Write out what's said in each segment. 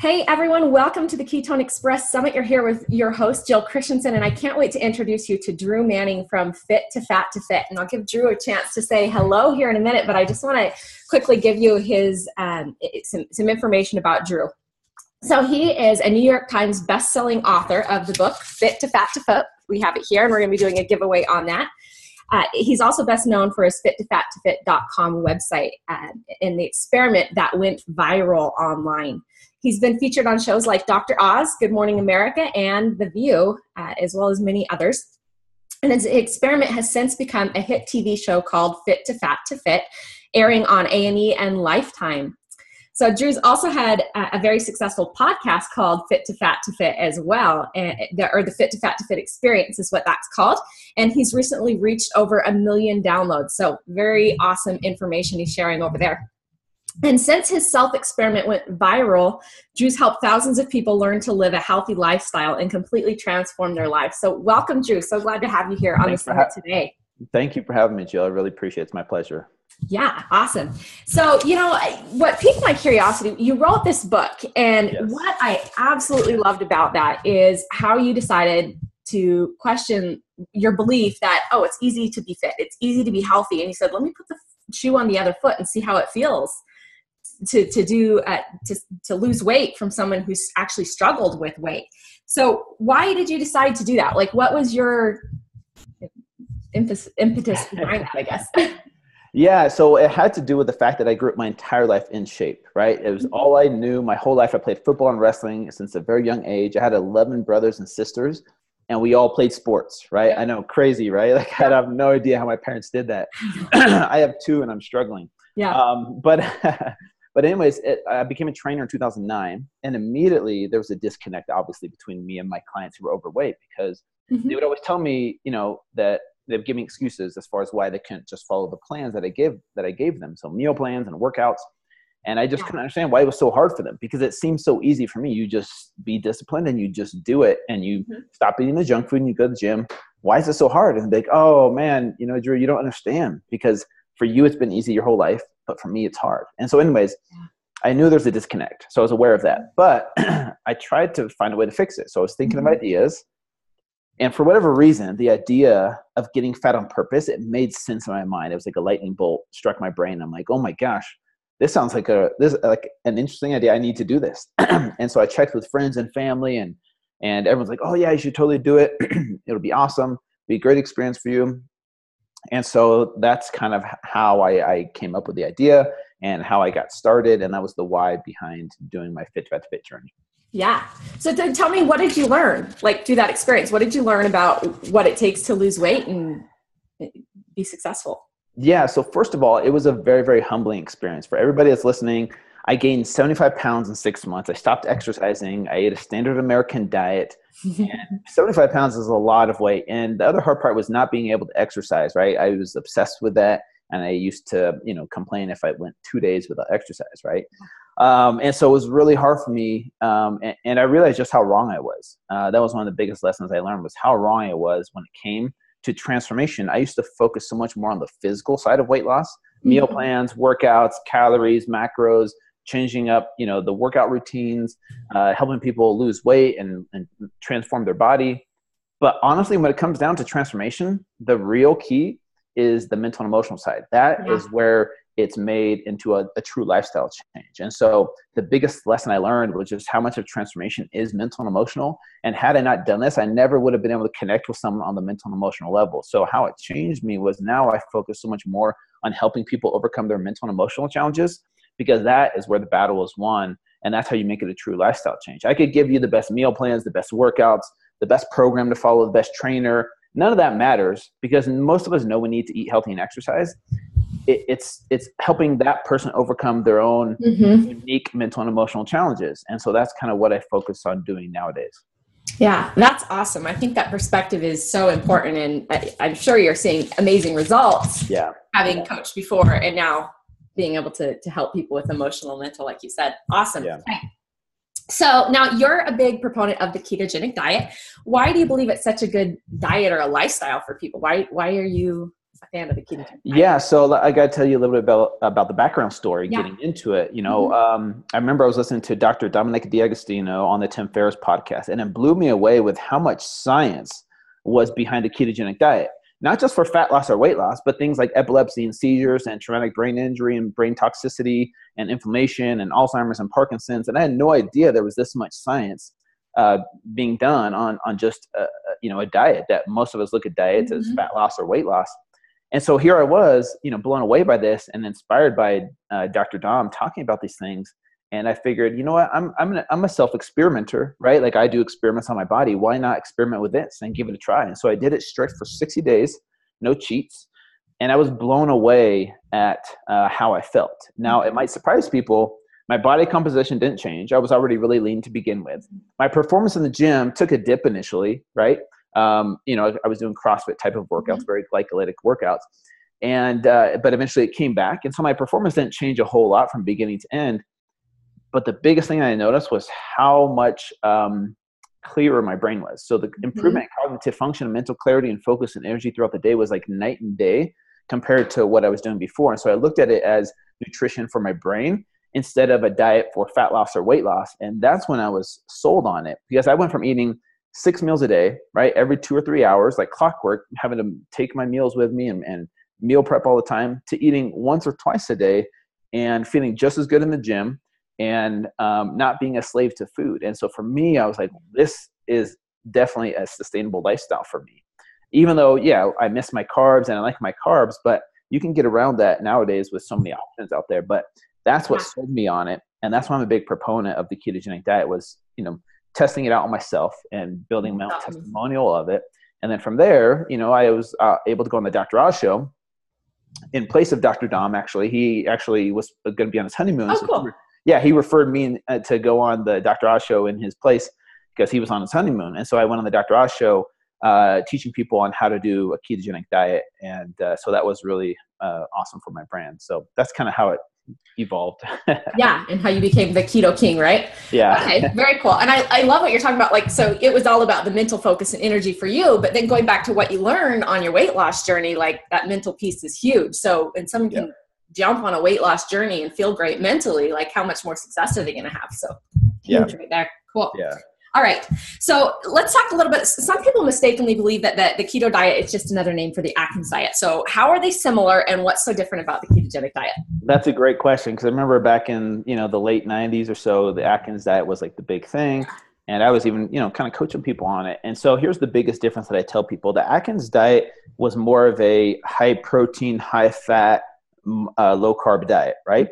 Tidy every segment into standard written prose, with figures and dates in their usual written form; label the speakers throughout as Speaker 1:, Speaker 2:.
Speaker 1: Hey everyone, welcome to the KetonExpress Summit. You're here with your host, Jill Christensen, and I can't wait to introduce you to Drew Manning from Fit2Fat2Fit. And I'll give Drew a chance to say hello here in a minute, but I just want to quickly give you his some information about Drew. So he is a New York Times best-selling author of the book Fit2Fat2Fit. We have it here, and we're going to be doing a giveaway on that. He's also best known for his Fit2Fat2Fit.com website and the experiment that went viral online. He's been featured on shows like Dr. Oz, Good Morning America, and The View, as well as many others. And his experiment has since become a hit TV show called Fit2Fat2Fit, airing on A&E and Lifetime. So Drew's also had a very successful podcast called Fit2Fat2Fit as well, or the Fit2Fat2Fit experience is what that's called. And he's recently reached over 1 million downloads. So very awesome information he's sharing over there. And since his self-experiment went viral, Drew's helped thousands of people learn to live a healthy lifestyle and completely transform their lives. So welcome, Drew. So glad to have you here on the summit today.
Speaker 2: Thank you for having me, Jill. I really appreciate it. It's my pleasure.
Speaker 1: Yeah, awesome. So, what piqued my curiosity, you wrote this book, and yes, what I absolutely loved about that is how you decided to question your belief that, oh, it's easy to be fit, it's easy to be healthy. And you said, let me put the shoe on the other foot and see how it feels to lose weight from someone who's actually struggled with weight. So why did you decide to do that? Like, what was your impetus behind that, I guess?
Speaker 2: Yeah, so it had to do with the fact that I grew up my entire life in shape, right? It was all I knew my whole life. I played football and wrestling since a very young age. I had 11 brothers and sisters, and we all played sports, right? I know, crazy, right? Like, I have no idea how my parents did that. I have 2 and I'm struggling.
Speaker 1: Yeah.
Speaker 2: But anyways, I became a trainer in 2009, and immediately there was a disconnect, obviously, between me and my clients who were overweight, because they would always tell me, that they would give me excuses as far as why they couldn't just follow the plans that I gave them. So meal plans and workouts. And I just couldn't understand why it was so hard for them, because it seems so easy for me. You just be disciplined and you just do it, and you stop eating the junk food and you go to the gym. Why is it so hard? And they're like, oh man, Drew, you don't understand, because for you, it's been easy your whole life, but for me, it's hard. And so anyways, I knew there's a disconnect. So I was aware of that, but I tried to find a way to fix it. So I was thinking of ideas. And for whatever reason, the idea of getting fat on purpose, it made sense in my mind. It was like a lightning bolt struck my brain. I'm like, oh my gosh, this sounds like an interesting idea. I need to do this. And so I checked with friends and family, and everyone's like, oh yeah, you should totally do it. It'll be awesome. Be a great experience for you. And so that's kind of how I came up with the idea and how I got started. And that was the why behind doing my Fit2Fat2Fit journey.
Speaker 1: Yeah. So tell me, what did you learn, like, through that experience? What did you learn about what it takes to lose weight and be successful?
Speaker 2: Yeah. So first of all, it was a very, very humbling experience for everybody that's listening. I gained 75 pounds in 6 months. I stopped exercising. I ate a standard American diet. And 75 pounds is a lot of weight. And the other hard part was not being able to exercise, right? I was obsessed with that. And I used to, complain if I went 2 days without exercise, right? And so it was really hard for me. And I realized just how wrong I was. That was one of the biggest lessons I learned, was how wrong I was when it came to transformation. I used to focus so much more on the physical side of weight loss, meal plans, workouts, calories, macros, changing up, the workout routines, helping people lose weight and transform their body. But honestly, when it comes down to transformation, the real key is the mental and emotional side. That is where it's made into a true lifestyle change. And so the biggest lesson I learned was just how much of transformation is mental and emotional. And had I not done this, I never would have been able to connect with someone on the mental and emotional level. So how it changed me was now I focus so much more on helping people overcome their mental and emotional challenges, because that is where the battle is won. And that's how you make it a true lifestyle change. I could give you the best meal plans, the best workouts, the best program to follow, the best trainer. None of that matters, because most of us know we need to eat healthy and exercise. It's helping that person overcome their own unique mental and emotional challenges. And so that's kind of what I focus on doing nowadays.
Speaker 1: Yeah, that's awesome. I think that perspective is so important. And I'm sure you're seeing amazing results having coached before and now being able to help people with emotional, mental, like you said. Awesome. Yeah. Okay. So now you're a big proponent of the ketogenic diet. Why do you believe it's such a good diet or a lifestyle for people? Why are you a fan of the ketogenic diet.
Speaker 2: Yeah. So I got to tell you a little bit about the background story, getting into it. I remember I was listening to Dr. Dominic D'Agostino on the Tim Ferriss podcast, and it blew me away with how much science was behind the ketogenic diet. Not just for fat loss or weight loss, but things like epilepsy and seizures and traumatic brain injury and brain toxicity and inflammation and Alzheimer's and Parkinson's. And I had no idea there was this much science being done on just a diet, that most of us look at diets as fat loss or weight loss. And so here I was, blown away by this and inspired by Dr. Dom talking about these things. And I figured, you know what, I'm a self-experimenter, right? Like I do experiments on my body. Why not experiment with this and give it a try? And so I did it strict for 60 days, no cheats. And I was blown away at how I felt. Now, it might surprise people. My body composition didn't change. I was already really lean to begin with. My performance in the gym took a dip initially, right? I was doing CrossFit type of workouts, very glycolytic workouts. And but eventually it came back. And so my performance didn't change a whole lot from beginning to end. But the biggest thing I noticed was how much clearer my brain was. So the improvement in cognitive function, mental clarity, and focus and energy throughout the day was like night and day compared to what I was doing before. And so I looked at it as nutrition for my brain instead of a diet for fat loss or weight loss. And that's when I was sold on it, because I went from eating 6 meals a day, right, every 2 or 3 hours, like clockwork, having to take my meals with me and meal prep all the time, to eating once or twice a day and feeling just as good in the gym and not being a slave to food. And so for me, I was like, this is definitely a sustainable lifestyle for me. Even though, I miss my carbs and I like my carbs, but you can get around that nowadays with so many options out there. But that's what sold me on it. And that's why I'm a big proponent of the ketogenic diet, was, testing it out on myself and building my own testimonial of it. And then from there, I was able to go on the Dr. Oz show in place of Dr. Dom. Actually, he actually was going to be on his honeymoon.
Speaker 1: Oh, cool.
Speaker 2: He referred me to go on the Dr. Oz show in his place because he was on his honeymoon. And so I went on the Dr. Oz show teaching people on how to do a ketogenic diet. And so that was really awesome for my brand. So that's kind of how it evolved.
Speaker 1: And how you became the keto king, right? Okay, very cool. And I love what you're talking about. Like, so it was all about the mental focus and energy for you, but then going back to what you learned on your weight loss journey, like that mental piece is huge. So, and someone can jump on a weight loss journey and feel great mentally, like how much more success are they going to have? So huge right there. Cool.
Speaker 2: Yeah.
Speaker 1: All right. So let's talk a little bit. Some people mistakenly believe that the keto diet is just another name for the Atkins diet. So how are they similar and what's so different about the ketogenic diet?
Speaker 2: That's a great question. Cause I remember back in, the late 90s or so, the Atkins diet was like the big thing. And I was even, kind of coaching people on it. And so here's the biggest difference that I tell people. The Atkins diet was more of a high protein, high fat, low carb diet, right?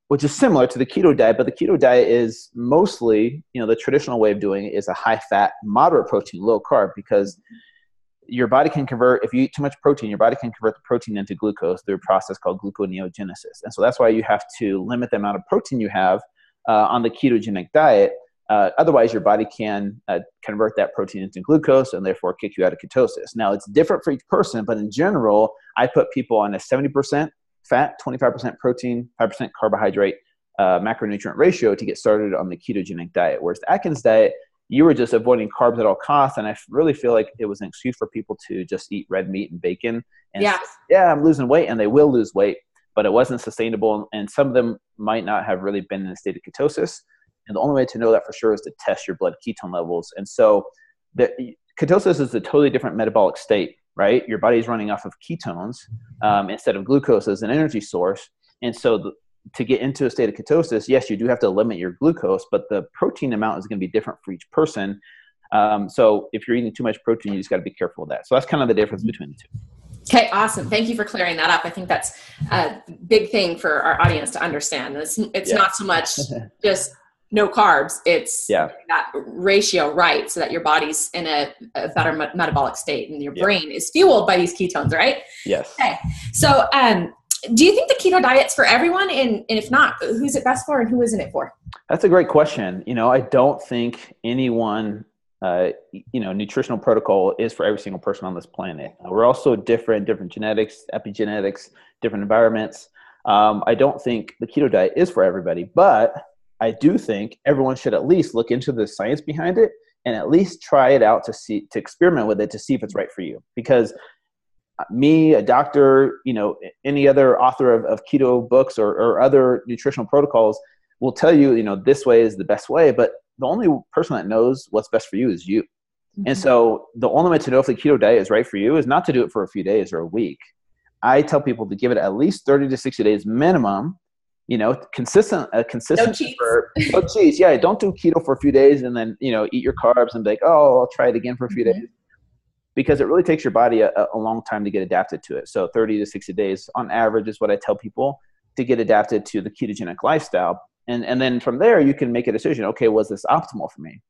Speaker 2: Which is similar to the keto diet, but the keto diet is mostly, the traditional way of doing it is a high fat, moderate protein, low carb, because your body can convert, if you eat too much protein, your body can convert the protein into glucose through a process called gluconeogenesis. And so that's why you have to limit the amount of protein you have on the ketogenic diet. Otherwise, your body can convert that protein into glucose and therefore kick you out of ketosis. Now, it's different for each person, but in general, I put people on a 70% fat, 25% protein, 5% carbohydrate macronutrient ratio to get started on the ketogenic diet. Whereas the Atkins diet, you were just avoiding carbs at all costs. And I really feel like it was an excuse for people to just eat red meat and bacon. And I'm losing weight, and they will lose weight, but it wasn't sustainable. And some of them might not have really been in a state of ketosis. And the only way to know that for sure is to test your blood ketone levels. And so ketosis is a totally different metabolic state, right? Your body's running off of ketones instead of glucose as an energy source. And so to get into a state of ketosis, yes, you do have to limit your glucose, but the protein amount is going to be different for each person. So if you're eating too much protein, you just got to be careful of that. So that's kind of the difference between the two.
Speaker 1: Okay, awesome. Thank you for clearing that up. I think that's a big thing for our audience to understand. It's not so much just no carbs, it's that ratio right, so that your body's in a better metabolic state and your brain is fueled by these ketones, right?
Speaker 2: Yes.
Speaker 1: Okay. So do you think the keto diet's for everyone? And if not, who's it best for and who isn't it for?
Speaker 2: That's a great question. I don't think anyone, nutritional protocol is for every single person on this planet. We're also different genetics, epigenetics, different environments. I don't think the keto diet is for everybody, but I do think everyone should at least look into the science behind it and at least try it out to experiment with it to see if it's right for you. Because me, a doctor, any other author of keto books or other nutritional protocols will tell you, this way is the best way, but the only person that knows what's best for you is you. And so the only way to know if the keto diet is right for you is not to do it for a few days or a week. I tell people to give it at least 30 to 60 days minimum, consistent
Speaker 1: no cheats.
Speaker 2: No cheats. Yeah. Don't do keto for a few days and then, eat your carbs and be like, oh, I'll try it again for a few days, because it really takes your body a long time to get adapted to it. So 30 to 60 days on average is what I tell people to get adapted to the ketogenic lifestyle. And then from there, you can make a decision. Okay, was this optimal for me?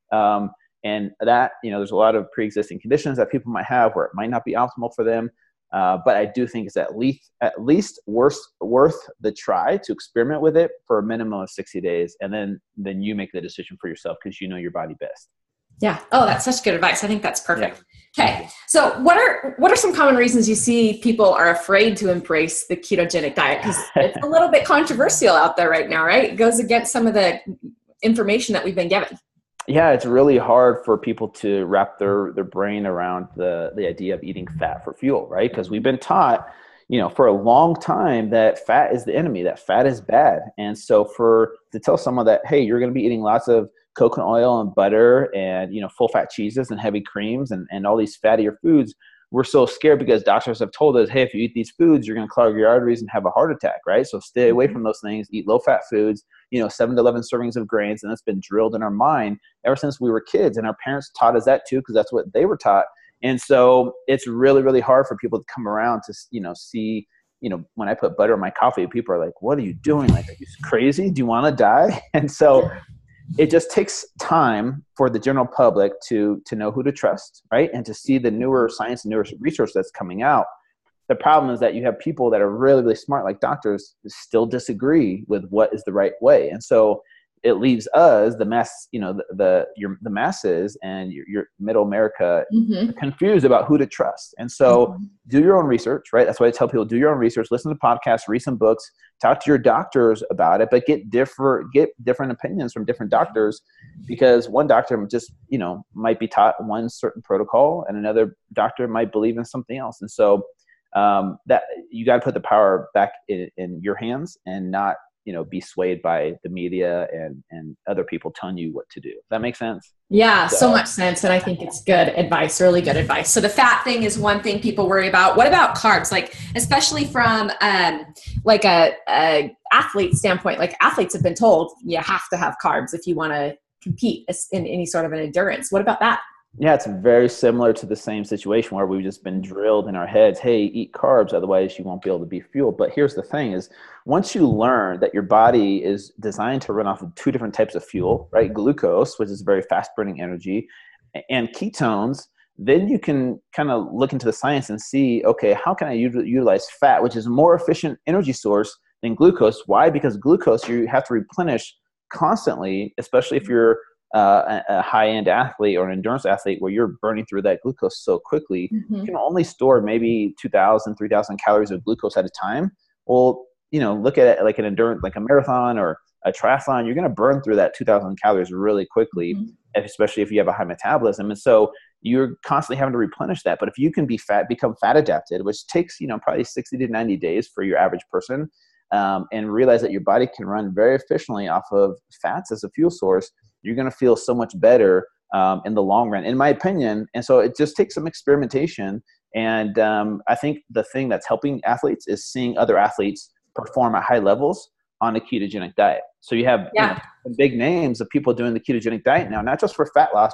Speaker 2: And that, there's a lot of pre-existing conditions that people might have where it might not be optimal for them. But I do think it's at least worth the try to experiment with it for a minimum of 60 days. And then you make the decision for yourself because you know your body best.
Speaker 1: Yeah. Oh, that's such good advice. I think that's perfect. Yeah. Okay. So what are some common reasons you see people are afraid to embrace the ketogenic diet? Because it's a little bit controversial out there right now, right? It goes against some of the information that we've been given.
Speaker 2: Yeah, it's really hard for people to wrap their brain around the idea of eating fat for fuel, right? Because we've been taught, for a long time that fat is the enemy, that fat is bad. And so to tell someone that, hey, you're going to be eating lots of coconut oil and butter and, full fat cheeses and heavy creams and all these fattier foods, we're so scared because doctors have told us, hey, if you eat these foods, you're going to clog your arteries and have a heart attack, right? So stay away from those things, eat low fat foods, 7 to 11 servings of grains. And that's been drilled in our mind ever since we were kids. And our parents taught us that too, because that's what they were taught. And so it's really, really hard for people to come around to, see, when I put butter in my coffee, people are like, what are you doing? Like, are you crazy? Do you want to die? And so it just takes time for the general public to know who to trust, right? And to see the newer science and newer research that's coming out. The problem is that you have people that are really, really smart, like doctors, who still disagree with what is the right way. And so it leaves us, the mass, the masses and your middle America confused about who to trust. And so do your own research, right? That's why I tell people, do your own research, listen to podcasts, read some books, talk to your doctors about it, but get different opinions from different doctors, because one doctor just, might be taught one certain protocol and another doctor might believe in something else. And so that you got to put the power back in your hands and not, be swayed by the media and other people telling you what to do. Does that make sense?
Speaker 1: Yeah, so much sense. And I think it's good advice, really good advice. So the fat thing is one thing people worry about. What about carbs? Like, especially from like a athlete standpoint, like athletes have been told you have to have carbs if you want to compete in any sort of an endurance. What about that?
Speaker 2: Yeah, it's very similar to the same situation where we've just been drilled in our heads, hey, eat carbs, otherwise you won't be able to be fueled. But here's the thing is, once you learn that your body is designed to run off of two different types of fuel, right? Glucose, which is very fast burning energy, and ketones, then you can kind of look into the science and see, okay, how can I utilize fat, which is a more efficient energy source than glucose? Why? Because glucose, you have to replenish constantly, especially if you're a high-end athlete or an endurance athlete where you're burning through that glucose so quickly. You can only store maybe 2,000, 3,000 calories of glucose at a time. Well, look at it like an endurance, like a marathon or a triathlon, you're going to burn through that 2,000 calories really quickly, especially if you have a high metabolism. And so you're constantly having to replenish that. But if you can become fat adapted, which takes, probably 60 to 90 days for your average person, and realize that your body can run very efficiently off of fats as a fuel source, you're going to feel so much better in the long run, in my opinion. And so it just takes some experimentation. And I think the thing that's helping athletes is seeing other athletes perform at high levels on a ketogenic diet. So you have some big names of people doing the ketogenic diet now, not just for fat loss,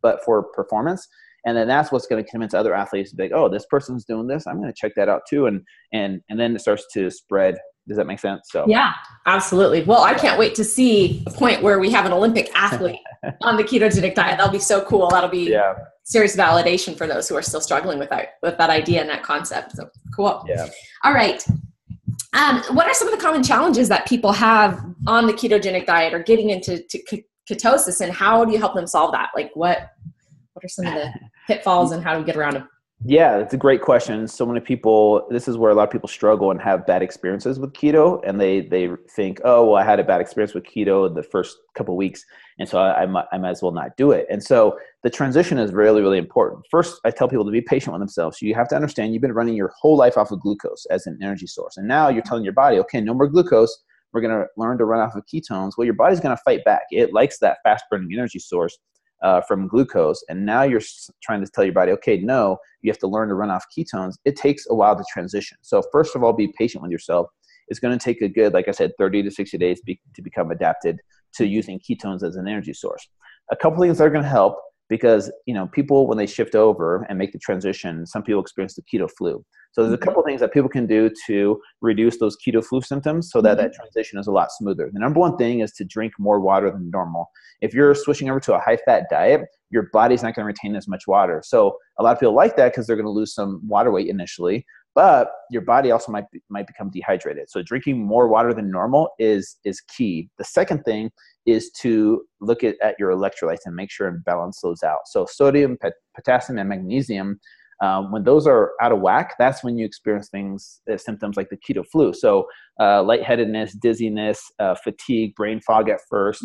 Speaker 2: but for performance. And then that's what's going to convince other athletes to be like, oh, this person's doing this, I'm going to check that out too. And then it starts to spread. Does that make sense? So
Speaker 1: yeah, absolutely. Well, I can't wait to see a point where we have an Olympic athlete on the ketogenic diet. That'll be so cool. That'll be serious validation for those who are still struggling with that idea and that concept. So cool. Yeah. All right. What are some of the common challenges that people have on the ketogenic diet or getting into ketosis, and how do you help them solve that? Like what are some of the pitfalls and how do we get around them?
Speaker 2: Yeah, that's a great question. So many people, this is where a lot of people struggle and have bad experiences with keto, and they think, oh, well, I had a bad experience with keto the first couple of weeks, and so I might as well not do it. And so the transition is really, really important. First, I tell people to be patient with themselves. So you have to understand you've been running your whole life off of glucose as an energy source, and now you're telling your body, okay, no more glucose. We're going to learn to run off of ketones. Well, your body's going to fight back. It likes that fast burning energy source from glucose. And now you're trying to tell your body, okay, no, you have to learn to run off ketones. It takes a while to transition. So first of all, be patient with yourself. It's going to take a good, like I said, 30 to 60 days to become adapted to using ketones as an energy source. A couple things that are going to help, because people, when they shift over and make the transition, some people experience the keto flu. So there's a couple things that people can do to reduce those keto flu symptoms so that that transition is a lot smoother. The number one thing is to drink more water than normal. If you're switching over to a high-fat diet, your body's not going to retain as much water. So a lot of people like that because they're going to lose some water weight initially, but your body also might become dehydrated. So drinking more water than normal is key. The second thing is to look at your electrolytes and make sure and balance those out. So sodium, potassium, and magnesium, when those are out of whack, that's when you experience symptoms like the keto flu. So lightheadedness, dizziness, fatigue, brain fog at first,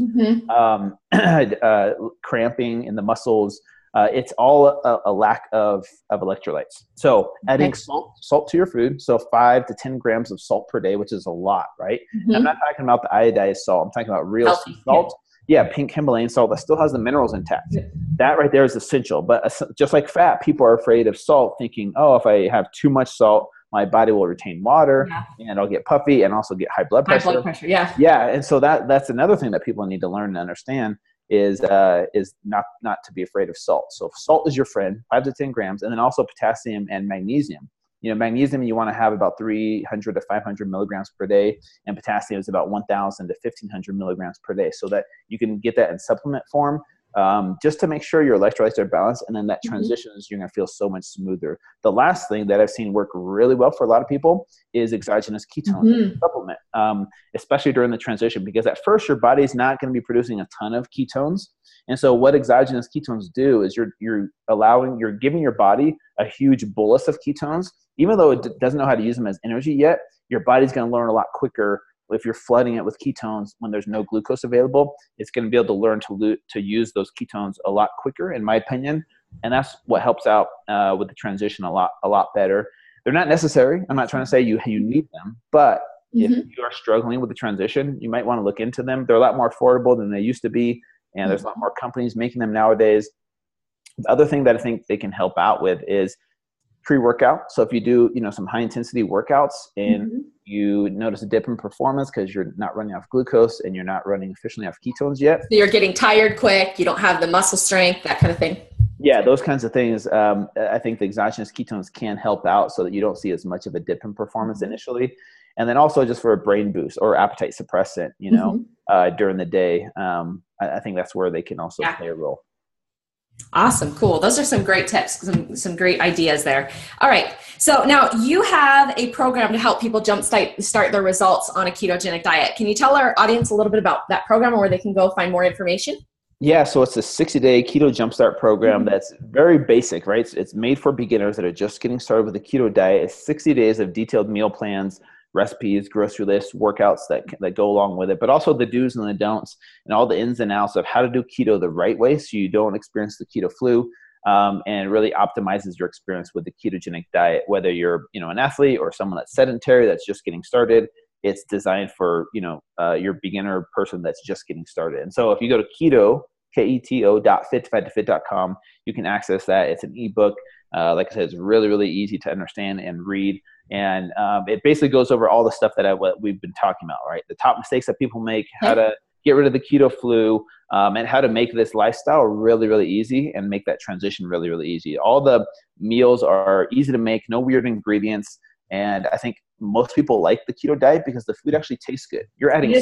Speaker 2: cramping in the muscles. It's all a lack of electrolytes. So adding salt to your food. So 5 to 10 grams of salt per day, which is a lot, right? I'm not talking about the iodized salt. I'm talking about real salt. Yeah, pink Himalayan salt that still has the minerals intact. That right there is essential. But just like fat, people are afraid of salt, thinking, oh, if I have too much salt, my body will retain water and I'll get puffy and also get high blood pressure.
Speaker 1: High blood pressure, yeah.
Speaker 2: Yeah, and so that's another thing that people need to learn and understand is not to be afraid of salt. So salt is your friend, 5 to 10 grams, and then also potassium and magnesium. Magnesium, you want to have about 300 to 500 milligrams per day, and potassium is about 1,000 to 1,500 milligrams per day, so that you can get that in supplement form, just to make sure your electrolytes are balanced, and then that transition is you're going to feel so much smoother. The last thing that I've seen work really well for a lot of people is exogenous ketone supplement, especially during the transition, because at first your body's not going to be producing a ton of ketones. And so what exogenous ketones do is you're giving your body a huge bolus of ketones, even though it doesn't know how to use them as energy yet. Your body's going to learn a lot quicker. If you're flooding it with ketones when there's no glucose available, it's going to be able to learn to use those ketones a lot quicker, in my opinion. And that's what helps out with the transition a lot better. They're not necessary. I'm not trying to say you need them, but if you are struggling with the transition, you might want to look into them. They're a lot more affordable than they used to be, and there's a lot more companies making them nowadays. The other thing that I think they can help out with is pre-workout. So if you do, some high intensity workouts and you notice a dip in performance because you're not running off glucose and you're not running efficiently off ketones yet.
Speaker 1: So you're getting tired quick. You don't have the muscle strength, that kind of thing.
Speaker 2: Yeah, those kinds of things. I think the exogenous ketones can help out so that you don't see as much of a dip in performance initially. And then also just for a brain boost or appetite suppressant, during the day. I think that's where they can also play a role.
Speaker 1: Awesome. Cool. Those are some great tips, some great ideas there. All right. So now you have a program to help people jumpstart their results on a ketogenic diet. Can you tell our audience a little bit about that program or where they can go find more information?
Speaker 2: Yeah, so it's a 60-day keto jumpstart program that's very basic, right? It's made for beginners that are just getting started with the keto diet. It's 60 days of detailed meal plans, recipes, grocery lists, workouts that go along with it, but also the do's and the don'ts and all the ins and outs of how to do keto the right way so you don't experience the keto flu, and really optimizes your experience with the ketogenic diet, whether you're an athlete or someone that's sedentary that's just getting started. It's designed for your beginner person that's just getting started. And so if you go to keto.fit2fat2fit.com, you can access that. It's an ebook. Like I said, it's really, really easy to understand and read. And it basically goes over all the stuff what we've been talking about, right? The top mistakes that people make, how to get rid of the keto flu, and how to make this lifestyle really, really easy and make that transition really, really easy. All the meals are easy to make, no weird ingredients. And I think most people like the keto diet because the food actually tastes good. You're adding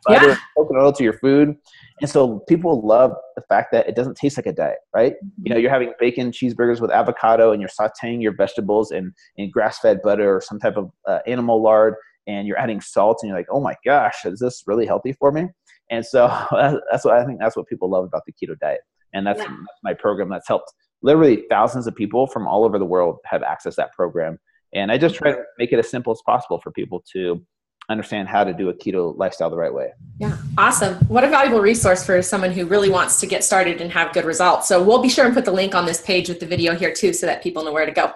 Speaker 2: butter, coconut oil to your food. And so people love the fact that it doesn't taste like a diet, right? You're having bacon cheeseburgers with avocado and you're sauteing your vegetables in grass-fed butter or some type of animal lard, and you're adding salt and you're like, oh my gosh, is this really healthy for me? And so that's what people love about the keto diet. And that's my program that's helped literally thousands of people from all over the world have accessed that program. And I just try to make it as simple as possible for people to understand how to do a keto lifestyle the right way.
Speaker 1: Yeah. Awesome. What a valuable resource for someone who really wants to get started and have good results. So we'll be sure and put the link on this page with the video here too, so that people know where to go.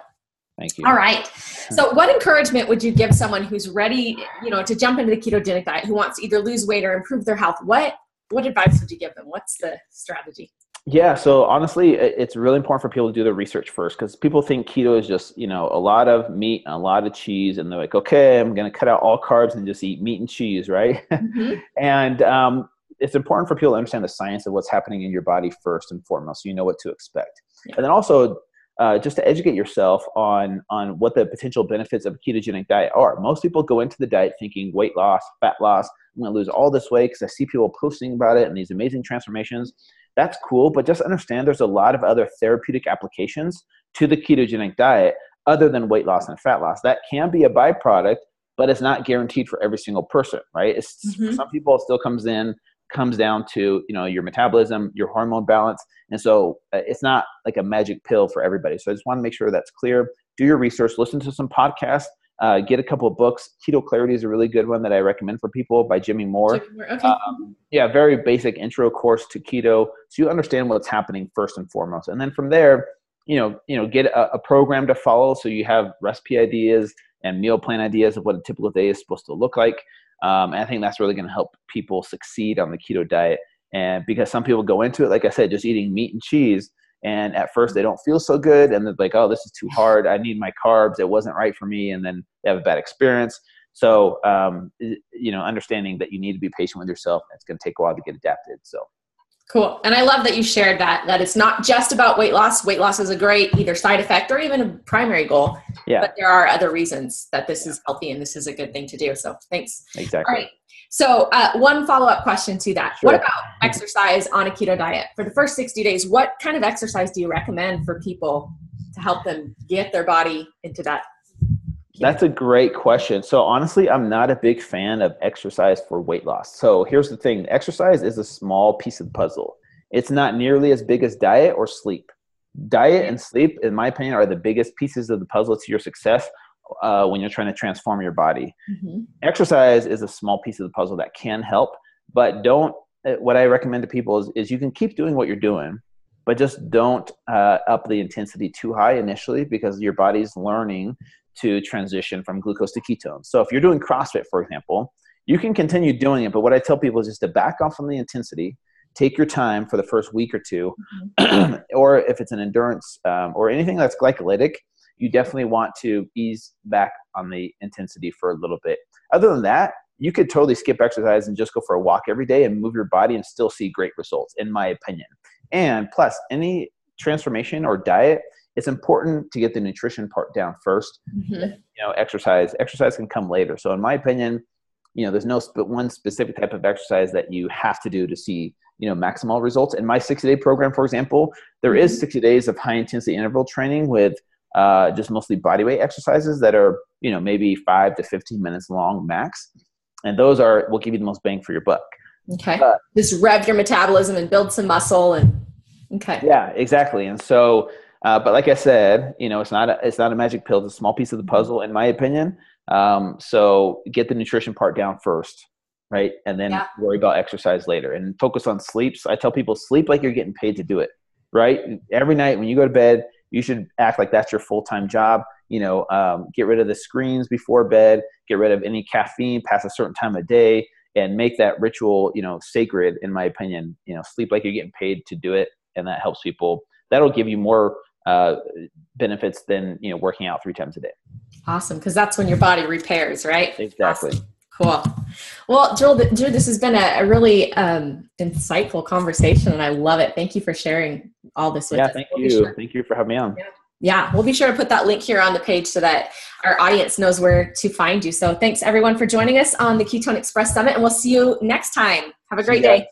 Speaker 2: Thank you.
Speaker 1: All right. So what encouragement would you give someone who's ready, to jump into the ketogenic diet, who wants to either lose weight or improve their health? What advice would you give them? What's the strategy?
Speaker 2: Yeah. So honestly, it's really important for people to do their research first, because people think keto is just, a lot of meat and a lot of cheese. And they're like, okay, I'm going to cut out all carbs and just eat meat and cheese. Right. Mm-hmm. And it's important for people to understand the science of what's happening in your body first and foremost, so you know what to expect. Yeah. And then also just to educate yourself on what the potential benefits of a ketogenic diet are. Most people go into the diet thinking weight loss, fat loss. I'm going to lose all this weight because I see people posting about it and these amazing transformations. That's cool, but just understand there's a lot of other therapeutic applications to the ketogenic diet other than weight loss and fat loss. That can be a byproduct, but it's not guaranteed for every single person, right? For some people, it still comes down to, your metabolism, your hormone balance. And so it's not like a magic pill for everybody. So I just want to make sure that's clear. Do your research, listen to some podcasts, get a couple of books. Keto Clarity is a really good one that I recommend for people, by Jimmy Moore.
Speaker 1: Okay.
Speaker 2: Very basic intro course to keto, so you understand what's happening first and foremost. And then from there, get a program to follow, so you have recipe ideas and meal plan ideas of what a typical day is supposed to look like. And I think that's really going to help people succeed on the keto diet. And because some people go into it, like I said, just eating meat and cheese, and at first they don't feel so good, and they're like, oh, this is too hard. I need my carbs. It wasn't right for me. And then they have a bad experience. So, understanding that you need to be patient with yourself. It's going to take a while to get adapted. So.
Speaker 1: Cool. And I love that you shared that it's not just about weight loss. Weight loss is a great either side effect or even a primary goal. Yeah. But there are other reasons that this is healthy and this is a good thing to do. So thanks.
Speaker 2: Exactly.
Speaker 1: All right. So one follow-up question to that. Sure. What about exercise on a keto diet? For the first 60 days, what kind of exercise do you recommend for people to help them get their body into that?
Speaker 2: That's a great question. So honestly, I'm not a big fan of exercise for weight loss. So here's the thing. Exercise is a small piece of the puzzle. It's not nearly as big as diet or sleep. Diet and sleep, in my opinion, are the biggest pieces of the puzzle to your success when you're trying to transform your body. Mm-hmm. Exercise is a small piece of the puzzle that can help, but what I recommend to people is you can keep doing what you're doing, but just don't up the intensity too high initially, because your body's learning to transition from glucose to ketones. So if you're doing CrossFit, for example, you can continue doing it. But what I tell people is just to back off from the intensity, take your time for the first week or two, mm-hmm. or if it's an endurance or anything that's glycolytic, you definitely want to ease back on the intensity for a little bit. Other than that, you could totally skip exercise and just go for a walk every day and move your body and still see great results, in my opinion. And plus, any transformation or diet, it's important to get the nutrition part down first. Mm-hmm. Exercise can come later. So in my opinion, there's no one specific type of exercise that you have to do to see, maximal results. In my 60-day program, for example, there is 60 days of high intensity interval training with just mostly bodyweight exercises that are, maybe 5 to 15 minutes long max. And those will give you the most bang for your buck.
Speaker 1: Okay. Just rev your metabolism and build some muscle okay.
Speaker 2: Yeah, exactly. And so, but like I said, it's not a magic pill. It's a small piece of the puzzle, in my opinion. So get the nutrition part down first, right? And then worry about exercise later, and focus on sleep. So I tell people, sleep like you're getting paid to do it, right? Every night when you go to bed, you should act like that's your full-time job. Get rid of the screens before bed, get rid of any caffeine past a certain time of day, and make that ritual, sacred, in my opinion. Sleep like you're getting paid to do it. And that helps people. That'll give you more benefits than working out 3 times a day.
Speaker 1: Awesome, because that's when your body repairs, right?
Speaker 2: Exactly.
Speaker 1: Awesome. Cool. Well, Drew, this has been a really insightful conversation, and I love it. Thank you for sharing all this with us.
Speaker 2: Thank you. Thank you for having me on.
Speaker 1: Yeah, we'll be sure to put that link here on the page so that our audience knows where to find you. So thanks everyone for joining us on the Ketone Express Summit, and we'll see you next time. Have a great day.